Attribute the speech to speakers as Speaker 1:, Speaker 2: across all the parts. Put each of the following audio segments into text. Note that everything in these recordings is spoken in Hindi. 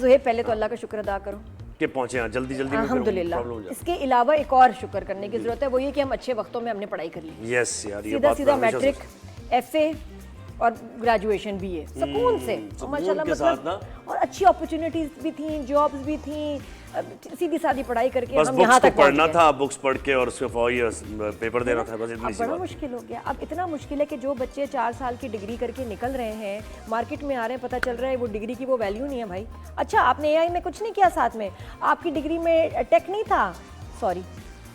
Speaker 1: ज़ुहैब, पहले तो अल्लाह का शुक्र अदा करो
Speaker 2: कि पहुंचे हैं जल्दी जल्दी में,
Speaker 1: अल्हम्दुलिल्लाह। इसके अलावा एक और शुक्र करने की ज़रूरत है, वो ये कि हम अच्छे वक्तों में हमने पढ़ाई कर ली।
Speaker 2: यस यार, ये
Speaker 1: सीधा
Speaker 2: बात
Speaker 1: सीधा मैट्रिक, FA और ग्रेजुएशन भी है सुकून से, माशाल्लाह। मतलब और अच्छी अपॉर्चुनिटीज भी थी, जॉब्स भी थी, सीधी सादी पढ़ाई करके
Speaker 2: बस
Speaker 1: हम यहाँ तक
Speaker 2: पढ़ना था, बुक्स पढ़ के और उसके पेपर देना था, बस इतनी सी
Speaker 1: बड़ा
Speaker 2: बात।
Speaker 1: मुश्किल हो गया। अब इतना मुश्किल है कि जो बच्चे 4 साल की डिग्री करके निकल रहे हैं, मार्केट में आ रहे हैं, पता चल रहा है वो डिग्री की वो वैल्यू नहीं है भाई। अच्छा, आपने AI में कुछ नहीं किया साथ में, आपकी डिग्री में टेक नहीं था, सॉरी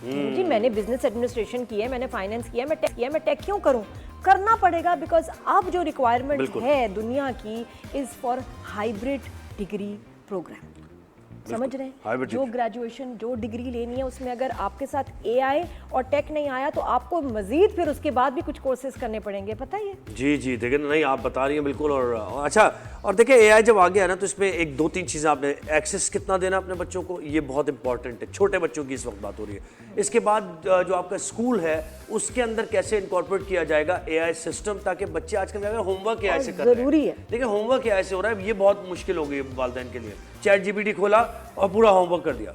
Speaker 1: जी, मैंने बिजनेस एडमिनिस्ट्रेशन किया है, मैंने फाइनेंस किया है, मैं टेक क्यों करूं? करना पड़ेगा, बिकॉज अब जो रिक्वायरमेंट है दुनिया की is for hybrid degree programme. समझ रहे हैं? जो ग्रेजुएशन, जो डिग्री लेनी है, उसमें अगर आपके साथ AI और टेक नहीं आया तो आपको मजीद फिर उसके बाद भी कुछ कोर्सेज करने पड़ेंगे, पता है? जी
Speaker 2: जी देखिए, नहीं आप बता रही हैं बिल्कुल। और अच्छा, और देखिए AI जब आ गया ना तो इसमें एक दो तीन चीज़ें, आपने एक्सेस कितना देना अपने बच्चों को, ये बहुत इंपॉर्टेंट है। छोटे बच्चों की इस वक्त बात हो रही है। इसके बाद जो आपका स्कूल है उसके अंदर कैसे इनकॉर्पोरेट किया जाएगा AI सिस्टम, ताकि बच्चे आजकल होमवर्क AI से कर रहे हैं।
Speaker 1: जरूरी है,
Speaker 2: देखिए होमवर्क AI से हो रहा है, ये बहुत मुश्किल हो गई है वालिदैन के लिए। ChatGPT खोला और पूरा होमवर्क कर दिया।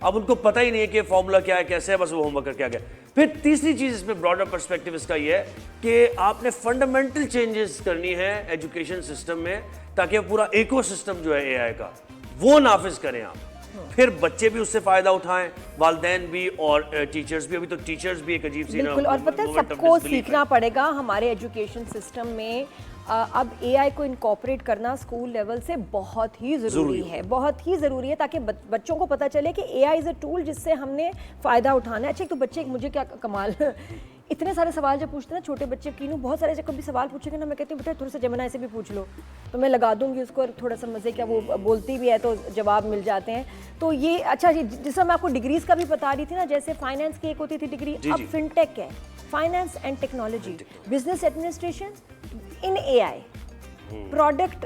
Speaker 2: अब उनको पता ही नहीं है कि फॉर्मूला क्या है, कैसे है, बस वो होमवर्क करके आ गया। फिर तीसरी चीज इसमें ब्रॉडर पर्सपेक्टिव इसका ये है कि आपने फंडामेंटल चेंजेस करनी है एजुकेशन सिस्टम में, ताकि पूरा इकोसिस्टम जो है AI का वो नाफिज करें आप, फिर बच्चे भी उससे फायदा उठाएं, वालिदैन भी और टीचर्स भी। अभी तो टीचर्स भी एक अजीब सी,
Speaker 1: बिल्कुल। और पता है, सबको सीखना पड़ेगा हमारे एजुकेशन सिस्टम में। अब AI को इनकॉर्पोरेट करना स्कूल लेवल से बहुत ही ज़रूरी है, बहुत ही ज़रूरी है, ताकि बच्चों को पता चले कि AI इज़ अ टूल जिससे हमने फ़ायदा उठाना है। अच्छा, तो बच्चे, मुझे क्या कमाल इतने सारे सवाल जब पूछते हैं ना छोटे बच्चे, कीनू बहुत सारे कभी सवाल पूछेंगे ना, मैं कहती हूँ बेटा थोड़ा सा जेमिनी से भी पूछ लो, तो मैं लगा दूंगी उसको, थोड़ा सा मज़े क्या, वो बोलती भी है तो जवाब मिल जाते हैं। तो ये अच्छा जी, जिसमें मैं आपको डिग्रीज का भी बता रही थी ना, जैसे फाइनेंस की एक होती थी डिग्री, अब फिनटेक है, finance and technology, business administration in AI, product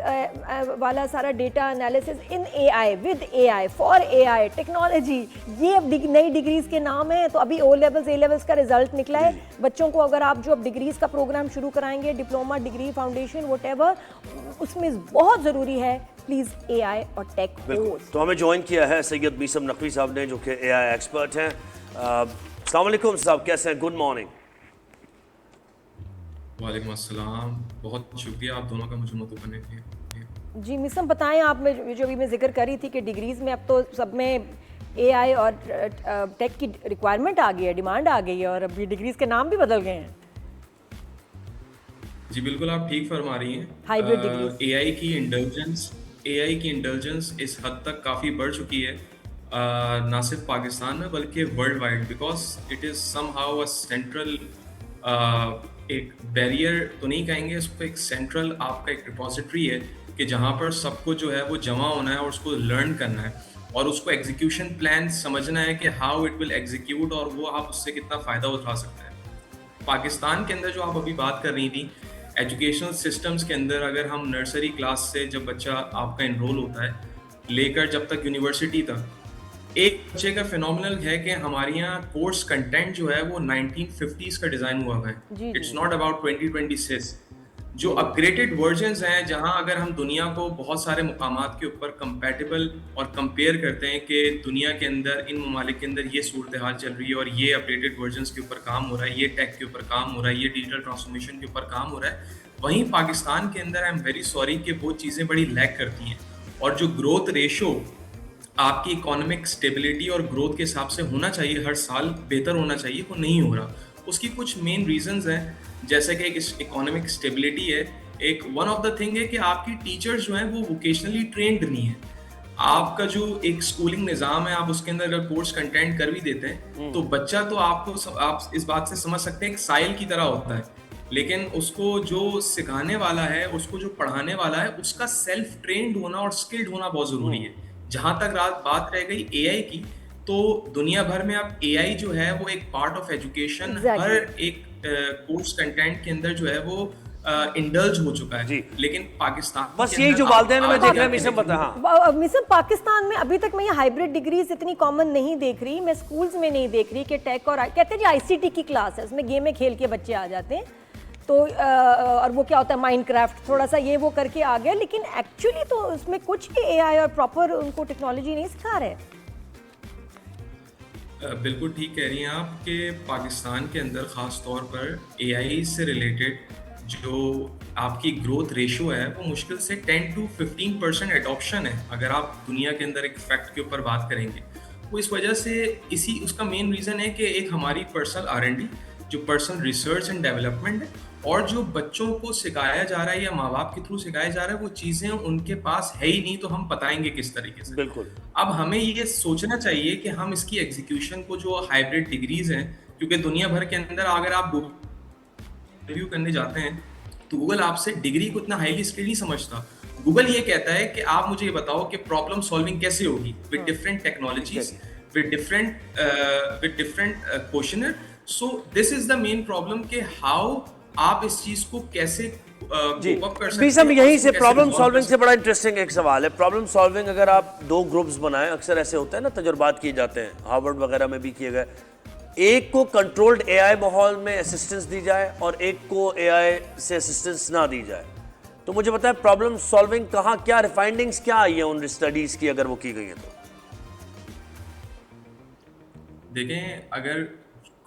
Speaker 1: वाला सारा data analysis in AI, with AI, for AI, technology, ये अब नई डिग्रीज के नाम है। तो अभी O लेवल्स, A लेवल्स का रिजल्ट निकला है। बच्चों को अगर आप जो अब डिग्रीज का प्रोग्राम शुरू कराएंगे, डिप्लोमा, डिग्री, फाउंडेशन, व्हाटएवर, उसमें बहुत ज़रूरी है प्लीज़ AI और टेक हो।
Speaker 2: तो हमें ज्वाइन किया है सैयद मीसम नकवी साहब ने, जो कि AI एक्सपर्ट हैं। अस्सलाम वालेकुम साहब, कैसे हैं? Good morning.
Speaker 3: वालेकुम अस्सलाम, बहुत शुक्रिया आप दोनों का मुझे मदद करने के लिए।
Speaker 1: जी मिसम, बताएं आप में जो भी मैं जिक्र कर रही थी कि डिग्रीज में अब तो सब में AI और टेक की रिक्वायरमेंट आ गई है, डिमांड आ गई है, और अभी डिग्रीज के नाम भी बदल गए हैं।
Speaker 3: जी बिल्कुल, आप ठीक फरमा रही हैं।
Speaker 1: हाइब्रिड डिग्रीज,
Speaker 3: AI की इंटेलिजेंस इस हद तक काफ़ी बढ़ चुकी है, ना सिर्फ पाकिस्तान में बल्कि world wide, because it is somehow a central, एक बैरियर तो नहीं कहेंगे इसको, एक सेंट्रल आपका एक रिपोजिटरी है कि जहाँ पर सबको जो है वो जमा होना है और उसको लर्न करना है और उसको एग्जीक्यूशन प्लान समझना है कि हाउ इट विल एग्जीक्यूट, और वो आप उससे कितना फ़ायदा उठा सकते हैं। पाकिस्तान के अंदर जो आप अभी बात कर रही थी, एजुकेशनल सिस्टम्स के अंदर, अगर हम नर्सरी क्लास से जब बच्चा आपका इनरोल होता है लेकर जब तक यूनिवर्सिटी तक, एक बच्चे का फिनोमिनल है कि हमारे यहाँ कोर्स कंटेंट जो है वो 1950s का डिज़ाइन हुआ है। It's not about 2026। जो अपग्रेडेड वर्जन्स हैं, जहाँ अगर हम दुनिया को बहुत सारे मुकामात के ऊपर कंपैटिबल और कंपेयर करते हैं कि दुनिया के अंदर इन ममालिक के अंदर ये सूरत हाल चल रही है और ये अपडेटेड वर्जन्स के ऊपर काम हो रहा है, ये टेक के ऊपर काम हो रहा है, ये डिजिटल ट्रांसफॉर्मेशन के ऊपर काम हो रहा है, वहीं पाकिस्तान के अंदर आई एम वेरी सॉरी कि वो चीज़ें बड़ी लैक करती हैं। और जो ग्रोथ रेशो आपकी इकोनॉमिक स्टेबिलिटी और ग्रोथ के हिसाब से होना चाहिए, हर साल बेहतर होना चाहिए, वो नहीं हो रहा। उसकी कुछ मेन रीजंस हैं, जैसे कि एक इकोनॉमिक स्टेबिलिटी है, एक वन ऑफ द थिंग है कि आपकी टीचर्स जो हैं वो वोकेशनली ट्रेंड नहीं है। आपका जो एक स्कूलिंग निज़ाम है, आप उसके अंदर अगर कोर्स कंटेंट कर भी देते हैं तो बच्चा तो आप इस बात से समझ सकते हैं एक साइल की तरह होता है, लेकिन उसको जो सिखाने वाला है, उसको जो पढ़ाने वाला है, उसका सेल्फ ट्रेंड होना और स्किल्ड होना बहुत ज़रूरी है। जहाँ तक बात रह गई AI की, तो दुनिया भर में अब AI जो है वो एक पार्ट ऑफ एजुकेशन, हर एक कोर्स कंटेंट के अंदर जो है वो इंडल्ज हो चुका है। लेकिन पाकिस्तान
Speaker 2: बस यही जो वालिदैन में देख रहे हैं मिसम, बता। हाँ
Speaker 1: मिसम, पाकिस्तान में अभी तक मैं ये हाइब्रिड डिग्रीज इतनी कॉमन नहीं देख रही, मैं स्कूल्स में नहीं देख रही कि टेक और कहते हैं जी ICT की क्लास है, उसमें गेमें खेल के बच्चे आ जाते हैं, तो और वो क्या होता है माइनक्राफ्ट, थोड़ा सा ये वो करके आ गया, लेकिन एक्चुअली तो उसमें कुछ ही एआई और प्रॉपर उनको टेक्नोलॉजी नहीं सिखा रहे।
Speaker 3: बिल्कुल ठीक कह रही हैं आप कि पाकिस्तान के अंदर ख़ास तौर पर एआई से रिलेटेड जो आपकी ग्रोथ रेशियो है वो मुश्किल से 10 to 15% एडॉप्शन है, अगर आप दुनिया के अंदर एक फैक्ट के ऊपर बात करेंगे। वो इस वजह से इसी उसका मेन रीज़न है कि एक हमारी पर्सनल R&D, जो पर्सनल रिसर्च एंड डेवलपमेंट है, और जो बच्चों को सिखाया जा रहा है या माँ बाप के थ्रू सिखाया जा रहा है, वो चीज़ें उनके पास है ही नहीं, तो हम बताएंगे किस तरीके से।
Speaker 2: बिल्कुल।
Speaker 3: अब हमें ये सोचना चाहिए कि हम इसकी एग्जीक्यूशन को, जो हाइब्रिड डिग्रीज हैं, क्योंकि दुनिया भर के अंदर अगर आप रिव्यू करने जाते हैं तो गूगल आपसे डिग्री को इतना हाईली स्किल नहीं समझता। गूगल ये कहता है कि आप मुझे ये बताओ कि प्रॉब्लम सॉल्विंग कैसे होगी with different technologies, with different questioner. So this is the main problem कि हाउ आप इस चीज को कैसे
Speaker 2: जी
Speaker 3: cope up कर सकते
Speaker 2: बीसम,
Speaker 3: हैं,
Speaker 2: यहीं
Speaker 3: उसको
Speaker 2: से
Speaker 3: कैसे
Speaker 2: प्रॉब्लम
Speaker 3: resolve
Speaker 2: सॉल्विंग
Speaker 3: कर
Speaker 2: से बड़ा इंटरेस्टिंग एक सवाल है। प्रॉब्लम सॉल्विंग अगर आप दो ग्रुप्स बनाएं, अक्सर ऐसे होता है ना, तजुर्बात किए जाते हैं, हार्वर्ड वगैरह में भी किए गए, एक को कंट्रोल्ड एआई माहौल में असिस्टेंस दी जाए और एक को एआई से असिस्टेंस ना दी जाए, तो मुझे बताएं प्रॉब्लम सॉल्विंग कहाँ, क्या फाइंडिंग्स क्या आई है उन स्टडीज की, अगर वो की गई है तो?
Speaker 3: देखें, अगर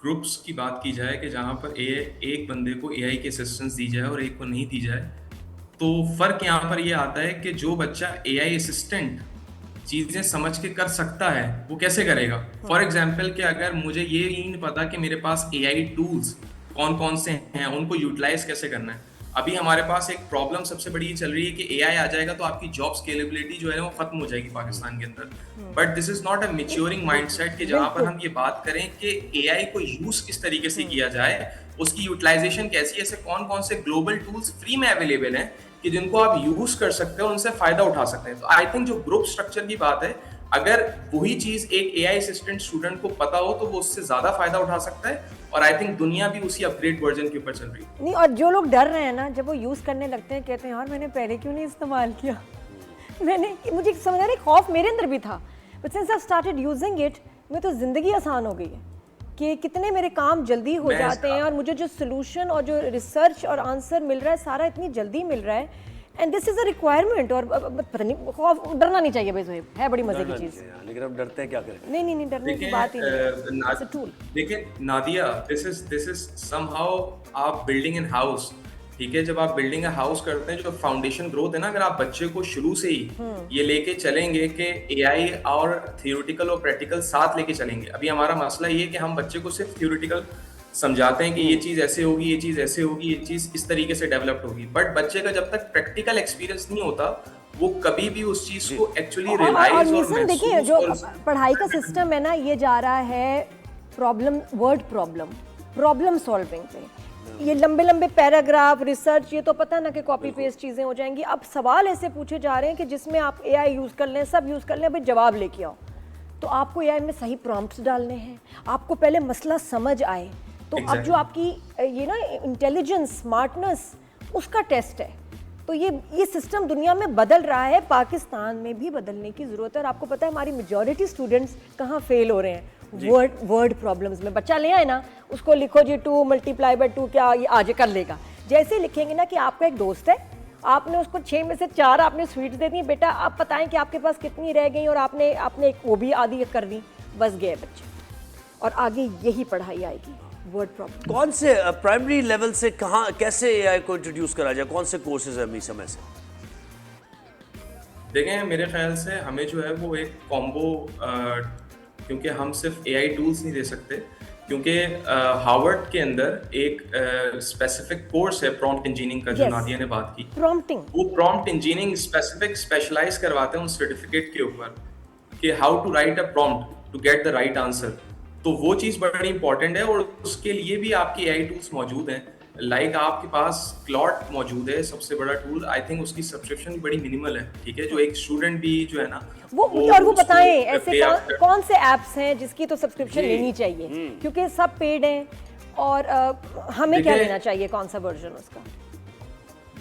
Speaker 3: ग्रुप्स की बात की जाए कि जहाँ पर एक बंदे को एआई की असिस्टेंस दी जाए और एक को नहीं दी जाए, तो फ़र्क यहाँ पर ये आता है कि जो बच्चा एआई असिस्टेंट चीज़ें समझ के कर सकता है वो कैसे करेगा। फॉर एग्जाम्पल कि अगर मुझे ये ही नहीं पता कि मेरे पास एआई टूल्स कौन कौन से हैं, उनको यूटिलाइज कैसे करना है। अभी हमारे पास एक प्रॉब्लम सबसे बड़ी चल रही है कि एआई आ जाएगा तो आपकी जॉब स्केलेबिलिटी जो है वो खत्म हो जाएगी पाकिस्तान के अंदर। But this is not a maturing mindset कि जहां पर हम ये बात करें कि एआई को यूज किस तरीके से किया जाए, उसकी यूटिलाइजेशन कैसी है, ऐसे कौन कौन से ग्लोबल टूल्स फ्री में अवेलेबल हैं कि जिनको आप यूज कर सकते हो, उनसे फायदा उठा सकते हैं। तो आई थिंक जो ग्रुप स्ट्रक्चर की बात है, अगर वही चीज एक एआई असिस्टेंट स्टूडेंट को पता हो तो वो उससे ज्यादा फायदा उठा सकता है, और आई थिंक दुनिया भी उसी अपग्रेड वर्जन के ऊपर चल रही है।
Speaker 1: नहीं, और जो लोग डर रहे हैं ना, जब वो यूज़ करने लगते हैं, कहते हैं यार मैंने पहले क्यों नहीं इस्तेमाल किया, मुझे समझ आ रहा है, खौफ मेरे अंदर भी था, but since I started using it, मैं तो ज़िंदगी आसान हो गई है कि कितने मेरे काम जल्दी हो जाते हैं, और मुझे जो सोल्यूशन और जो रिसर्च और आंसर मिल रहा है सारा इतनी जल्दी मिल रहा है, and this is a requirement. और पता नहीं, खौफ, डरना नहीं चाहिए भाई जोहेब, है बड़ी मजे की चीज़।
Speaker 2: लेकिन अब डरते हैं, क्या करें?
Speaker 1: नहीं नहीं नहीं, डरने की बात ही नहीं, इट्स अ टूल।
Speaker 3: देखिए नादिया, दिस इज समहाउ आप बिल्डिंग इन हाउस, ठीक है। जब आप बिल्डिंग अ हाउस करते हैं, जो फाउंडेशन ग्रोथ है ना, अगर आप बच्चे को शुरू से ही ये लेके चलेंगे कि एआई और थियोरेटिकल और प्रैक्टिकल साथ लेके चलेंगे। अभी हमारा मसला ये है कि हम बच्चे को सिर्फ थियोरेटिकल समझाते हैं कि ये चीज़ ऐसे होगी, ये चीज़ ऐसे होगी, ये चीज़ इस तरीके से डेवलप्ड होगी, बट बच्चे का जब तक प्रैक्टिकल एक्सपीरियंस नहीं होता, वो कभी भी उस चीज़ को एक्चुअली रियलाइज और
Speaker 1: देखिए, जो पढ़ाई का सिस्टम है ना, ये जा रहा है प्रॉब्लम सॉल्विंग पे। ये लंबे लंबे पैराग्राफ, रिसर्च, ये तो पता ना कि कॉपी पेस्ट चीज़ें हो जाएंगी। अब सवाल ऐसे पूछे जा रहे हैं कि जिसमें आप एआई यूज़ कर लें, सब यूज़ कर लें, भाई जवाब लेके आओ। तो आपको एआई में सही प्रॉम्प्ट्स डालने हैं, आपको पहले मसला समझ आए, तो अब जो आपकी ये ना इंटेलिजेंस, स्मार्टनेस, उसका टेस्ट है। तो ये सिस्टम दुनिया में बदल रहा है, पाकिस्तान में भी बदलने की ज़रूरत है। और आपको पता है हमारी मेजॉरिटी स्टूडेंट्स कहाँ फेल हो रहे हैं, वर्ड प्रॉब्लम्स में। बच्चा ले आए ना, उसको लिखो जी 2 × 2 क्या, ये आज कर लेगा। जैसे लिखेंगे ना कि आपका एक दोस्त है, आपने उसको 6 में से 4 आपने स्वीट्स दे दी, बेटा आप बताएं कि आपके पास कितनी रह गई, और आपने एक वो भी आधी कर दी, बस गए बच्चे। और आगे यही पढ़ाई आएगी, वर्ड प्रॉब्लम।
Speaker 2: कौन से प्राइमरी लेवल से कहाँ, कैसे एआई को इंट्रोड्यूस करा जाए, कौन से कोर्सेज है अभी समय से?
Speaker 3: देखें, मेरे ख्याल से हमें जो है वो एक कॉम्बो, क्योंकि हम सिर्फ एआई टूल्स नहीं दे सकते, क्योंकि हार्वर्ड के अंदर एक स्पेसिफिक कोर्स है प्रॉम्प्ट इंजीनियरिंग का, जो नादिया ने बात की,
Speaker 1: प्रॉम्प्टिंग।
Speaker 3: वो प्रॉम्प्ट इंजीनियरिंग स्पेशलाइज करवाते हैं उन सर्टिफिकेट के ऊपर कि how to write a prompt to get the right answer. तो वो चीज़ बड़ी इंपॉर्टेंट है, और उसके लिए भी आपके एआई टूल्स मौजूद हैं। लाइक आपके पास क्लॉट मौजूद है, सबसे बड़ा टूल। आई थिंक उसकी सब्सक्रिप्शन बड़ी मिनिमल है, ठीक है, जो एक स्टूडेंट भी जो है ना
Speaker 1: वो बताएं ऐसे कौन से ऐप्स हैं जिसकी तो सब्सक्रिप्शन लेनी चाहिए, क्योंकि सब पेड हैं, और हमें क्या लेना चाहिए, कौन सा वर्जन उसका?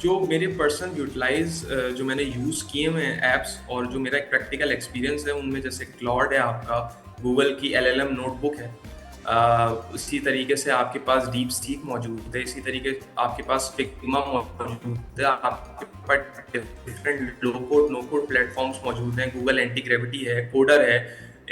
Speaker 3: जो मेरे पर्सनल यूटिलाइज जो मैंने यूज़ किए हुए हैं ऐप्स, और जो मेरा एक प्रैक्टिकल एक्सपीरियंस है उनमें, जैसे क्लॉड है आपका, गूगल की LLM नोटबुक है, इसी तरीके से आपके पास डीप सीक मौजूद है, इसी तरीके आपके पास फिग्मा मौजूद है, आपके पास डिफरेंट लो कोड नो कोड प्लेटफॉर्म्स मौजूद हैं, गूगल एंटी ग्रेविटी है, कोडर है।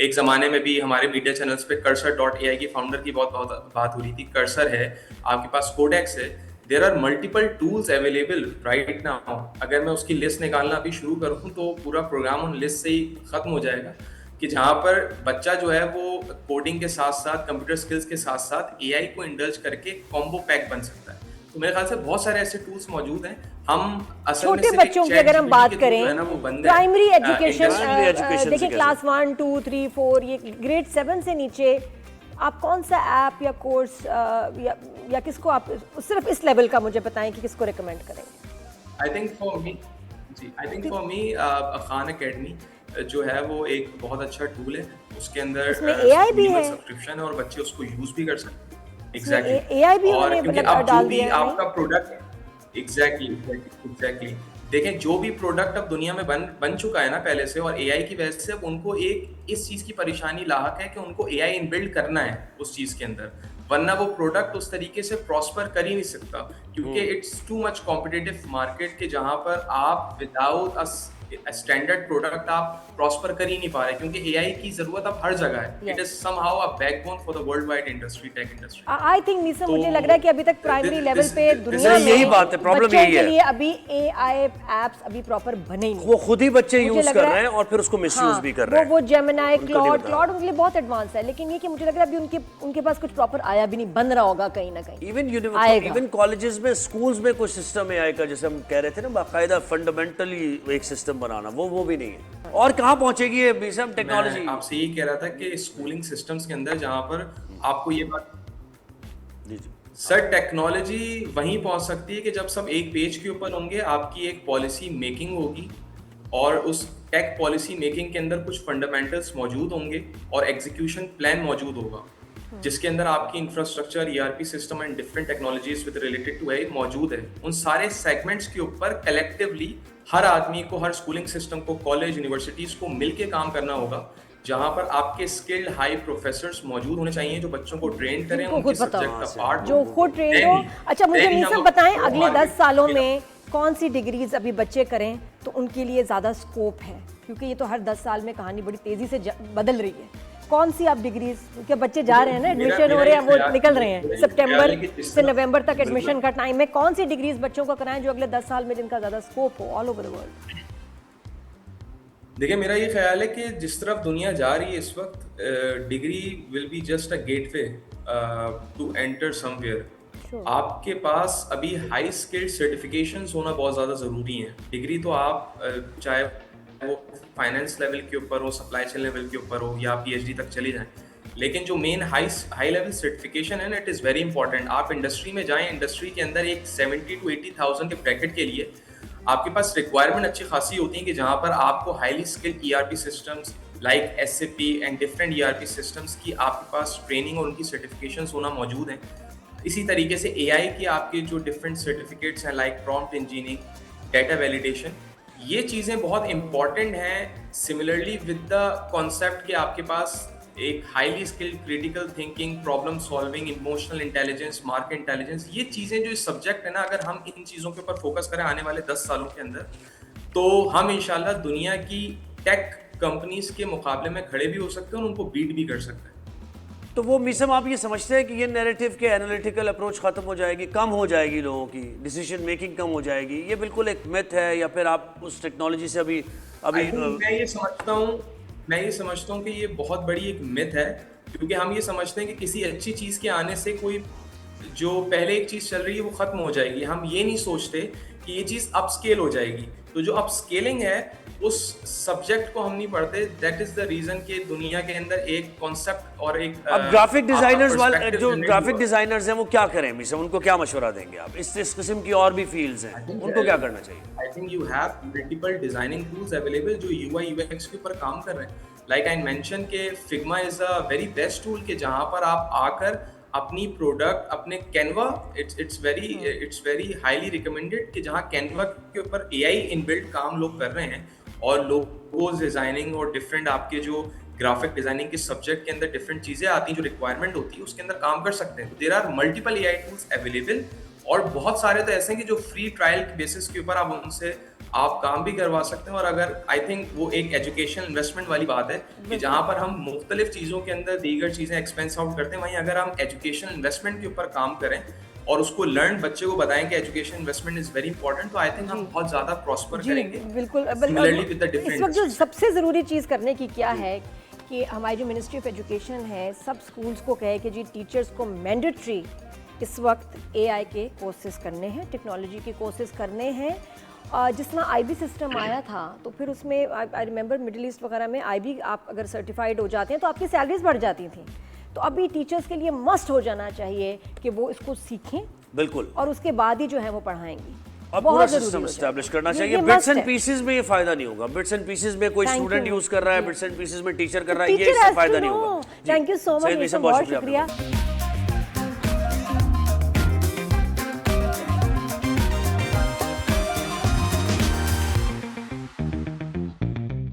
Speaker 3: एक ज़माने में भी हमारे मीडिया चैनल्स पे कर्सर.ai की फाउंडर की बहुत बात हो रही थी। कर्सर है, आपके पास कोडेक्स है। There are multiple tools available right now. अगर मैं उसकी लिस्ट निकालना अभी शुरू करूँ तो पूरा प्रोग्राम उन लिस्ट से ही खत्म हो जाएगा, कि जहाँ पर बच्चा जो है वो कोडिंग के साथ साथ कंप्यूटर स्किल्स के साथ साथ एआई को इंडल्ज करके कॉम्बो पैक बन सकता है। तो मेरे ख्याल से बहुत सारे ऐसे टूल्स मौजूद हैं। हम असल में
Speaker 1: छोटे
Speaker 3: सिर्फ एक
Speaker 1: बच्चों की
Speaker 3: chat
Speaker 1: अगर हम
Speaker 3: GPT
Speaker 1: बात
Speaker 3: के through जो है
Speaker 1: करें,
Speaker 3: ना वो बंद है।
Speaker 1: प्राइमरी
Speaker 2: Primary
Speaker 1: एजुकेशन
Speaker 2: education
Speaker 1: देखिए
Speaker 2: से
Speaker 1: क्लास 1 2 3 4 ये ग्रेड 7 से नीचे आप कौन सा ऐप या कोर्स या किसको आप सिर्फ इस लेवल का मुझे बताएं कि किसको रिकमेंड करेंगे?
Speaker 3: I think for me Khan academy जो है वो एक बहुत अच्छा टूल है। उसके अंदर
Speaker 1: उसमें AI भी है।
Speaker 3: सब्सक्रिप्शन है और बच्चे उसको यूज भी कर सकते हैं।
Speaker 1: इसमें
Speaker 3: एग्जैक्टली
Speaker 1: AI भी
Speaker 3: और
Speaker 1: उन्होंने
Speaker 3: क्योंकि
Speaker 1: मतलब
Speaker 3: अब जो
Speaker 1: डाल
Speaker 3: भी
Speaker 1: दिया है,
Speaker 3: आपका प्रोडक्ट एग्जैक्टली देखें, जो भी प्रोडक्ट अब दुनिया में बन चुका है ना पहले से, और एआई की वजह से अब उनको एक इस चीज की परेशानी लाहक है कि उनको एआई इनबिल्ड करना है उस चीज के अंदर, वरना वो प्रोडक्ट उस तरीके से प्रॉस्पर कर ही नहीं सकता, क्योंकि it's too much competitive market के जहां पर आप विदाउट स्टैंडर्ड प्रोडक्ट आप प्रॉस्पर कर ही नहीं पा रहे, क्योंकि एआई की जरूरत अब हर जगह है। It is somehow a backbone for the world wide industry, tech industry.
Speaker 1: I think NISA, मुझे लग रहा है कि अभी तक प्राइमरी लेवल पे दुनिया में
Speaker 2: यही बात है, प्रॉब्लम
Speaker 1: बच्चों
Speaker 2: यही
Speaker 1: के
Speaker 2: है।
Speaker 1: लिए अभी एआई एप्स अभी प्रॉपर बने ही नहीं।
Speaker 2: वो खुद ही बच्चे
Speaker 1: मुझे
Speaker 2: यूज
Speaker 1: लग
Speaker 2: कर
Speaker 1: रहा है-
Speaker 2: रहे हैं और फिर उसको मिसयूज
Speaker 1: हाँ,
Speaker 2: भी कर रहे हैं।
Speaker 1: वो जेमिनाई
Speaker 2: उनको नहीं पता।
Speaker 1: क्लॉड उनके लिए बहुत एडवांस है, लेकिन ये कि मुझे लग रहा है अभी उनके पास कुछ प्रॉपर आया भी नहीं, बन रहा होगा कहीं ना कहीं। आएगा।
Speaker 2: इवन कॉलेजेस में, स्कूल्स में कुछ सिस्टम है का, जैसे हम कह रहे थे ना, बाकायदा फंडामेंटली एक सिस्टम बनाना, वो भी नहीं है। और कहाँ पहुंचेगी ये बीसम टेक्नोलॉजी?
Speaker 3: मैं आपसे यही कह रहा था कि स्कूलिंग सिस्टम्स के अंदर जहां पर आपको ये बात,
Speaker 2: जी जी,
Speaker 3: सर टेक्नोलॉजी वहीं पहुंच सकती है कि जब सब एक पेज के ऊपर होंगे, आपकी एक पॉलिसी मेकिंग होगी और उस टेक पॉलिसी मेकिंग के अंदर कुछ फंडामेंटल्स मौजूद होंगे और एग्जीक्यूशन प्लान मौजूद होगा, जिसके अंदर आपकी infrastructure, ERP system and different technologies with related to AI मौजूद है। उन सारे सेगमेंट्स के ऊपर कलेक्टिवली हर आदमी को, हर स्कूलिंग सिस्टम को, कॉलेज यूनिवर्सिटीज को मिलके काम करना होगा, जहां पर आपके स्किल्ड हाई प्रोफेसर्स मौजूद होने चाहिए जो बच्चों को ट्रेन करें,
Speaker 1: जिनको
Speaker 3: उनकी
Speaker 1: खुद पता
Speaker 3: सब्जेक्ट का पार्ट
Speaker 1: जो खुद ट्रेन हो। अच्छा, मुझे नीसा बताएं, अगले 10 सालों में कौन सी डिग्रीज अभी बच्चे करें तो उनके लिए ज़्यादा स्कोप है, क्योंकि ये तो हर 10 साल में कहानी बड़ी तेज़ी से बदल रही है। कौन सी आप डिग्रीज, क्योंकि बच्चे जा रहे हैं ना, एडमिशन हो रहे हैं, वो निकल रहे हैं, सितंबर से नवंबर तक एडमिशन का टाइम है। कौन सी डिग्रीज बच्चों को कराएं जो अगले 10 साल में जिनका ज़्यादा स्कोप हो ऑल ओवर द वर्ल्ड?
Speaker 3: देखिए, मेरा ये ख्याल है कि जिस तरफ दुनिया जा रही है इस वक्त, degree will be just a gateway to enter somewhere. आपके पास अभी हाई स्किल्ड सर्टिफिकेशंस होना बहुत ज़्यादा ज़रूरी है। डिग्री तो आप चाहे वो फाइनेंस लेवल के ऊपर हो, सप्लाई चेन लेवल के ऊपर हो, या पीएचडी तक चले जाएं, लेकिन जो मेन हाई लेवल सर्टिफिकेशन है ना, इट इज़ वेरी इंपॉर्टेंट। आप इंडस्ट्री में जाएं, इंडस्ट्री के अंदर एक 70 to 80,000 के ब्रैकेट के लिए आपके पास रिक्वायरमेंट अच्छी खासी होती है कि जहां पर आपको highly skilled ERP systems like SAP and different ERP systems की आपके पास ट्रेनिंग और उनकी सर्टिफिकेशंस होना मौजूद हैं। इसी तरीके से एआई की आपके जो डिफरेंट सर्टिफिकेट्स हैं like prompt engineering, data validation, ये चीज़ें बहुत इंपॉर्टेंट हैं। सिमिलरली विद द कॉन्सेप्ट कि आपके पास एक highly skilled critical thinking, problem solving, emotional intelligence, market intelligence, ये चीज़ें जो इस सब्जेक्ट है ना, अगर हम इन चीज़ों के ऊपर फोकस करें आने वाले 10 सालों के अंदर, तो हम इंशाल्लाह दुनिया की टेक कंपनीज के मुकाबले में खड़े भी हो सकते हैं और उनको बीट भी कर सकते हैं।
Speaker 2: तो वो मिसम, आप ये समझते हैं कि ये नैरेटिव के एनालिटिकल अप्रोच खत्म हो जाएगी, कम हो जाएगी, लोगों की डिसीजन मेकिंग कम हो जाएगी, ये बिल्कुल एक मिथ है, या फिर आप उस टेक्नोलॉजी से अभी
Speaker 3: मैं ये समझता हूँ कि ये बहुत बड़ी एक मिथ है, क्योंकि हम ये समझते हैं कि किसी अच्छी चीज़ के आने से कोई जो पहले एक चीज़ चल रही है वो ख़त्म हो जाएगी। हम ये नहीं सोचते कि ये चीज़ अपस्केल हो जाएगी। तो जो अपस्केलिंग है उस सब्जेक्ट को हम नहीं पढ़ते। दैट इज द रीजन कि दुनिया के अंदर एक कॉन्सेप्ट और एक
Speaker 2: अब ग्राफिक डिजाइनर्स वाले, जो ग्राफिक डिजाइनर्स हैं, वो क्या करें मिसम, उनको क्या मशवरा देंगे आप? इस किस्म की और भी फील्ड्स हैं, उनको क्या करना चाहिए?
Speaker 3: I think you have multiple designing tools available जो यूआई यूएक्स के ऊपर काम कर रहे हैं। लाइक आई मेंशन के Figma is a very best tool के जहां पर आप आकर अपनी प्रोडक्ट, अपने Canva, it's very highly recommended कि जहां कैनवा के ऊपर एआई इनबिल्ट काम लोग कर रहे हैं और लोगोस डिजाइनिंग और डिफरेंट आपके जो ग्राफिक डिजाइनिंग के सब्जेक्ट के अंदर डिफरेंट चीजें आती हैं जो रिक्वायरमेंट होती है, उसके अंदर काम कर सकते हैं। There are multiple AI tools available, और बहुत सारे तो ऐसे हैं कि जो फ्री ट्रायल के बेसिस के ऊपर आप उनसे आप काम भी करवा सकते हैं। और अगर आई थिंक वो एक एजुकेशन इन्वेस्टमेंट वाली बात है कि जहां पर हम मुख्तलिफ चीज़ों के अंदर दीगर चीज़ें एक्सपेंस आउट करते हैं, वहीं अगर हम एजुकेशन इन्वेस्टमेंट के ऊपर काम करें और उसको लर्न बच्चे को बताएं कि education investment is very important, तो आई थिंक हम बहुत ज़्यादा प्रॉस्पर करेंगे।
Speaker 1: बिल्कुल।
Speaker 3: Similarly with the
Speaker 1: इस
Speaker 3: different
Speaker 1: वक्त जो सबसे ज़रूरी चीज़ करने की क्या है कि हमारी जो मिनिस्ट्री ऑफ एजुकेशन है सब स्कूल्स को कहे कि जी टीचर्स को मैंडेटरी इस वक्त एआई के कोर्सेज करने हैं, टेक्नोलॉजी के कोर्सेज करने हैं। जिस तरह आईबी सिस्टम आया था तो फिर उसमें आई रिमेंबर मिडिल ईस्ट वगैरह में आईबी आप अगर सर्टिफाइड हो जाते हैं तो आपकी सैलरीज बढ़ जाती थी। तो अभी टीचर्स के लिए मस्ट हो जाना चाहिए कि वो इसको सीखें,
Speaker 2: बिल्कुल,
Speaker 1: और उसके बाद ही जो है वो पढ़ाएंगी।
Speaker 2: और पूरा सिस्टम एस्टैब्लिश करना चाहिए। बिट्स एंड पीसेस में ये फायदा नहीं होगा। बिट्स एंड पीसेस में कोई स्टूडेंट यूज कर रहा है, बिट्स एंड पीसेस में टीचर कर रहा है, ये इससे फायदा नहीं होगा।
Speaker 1: थैंक यू सो मच,
Speaker 2: बहुत
Speaker 1: शुक्रिया।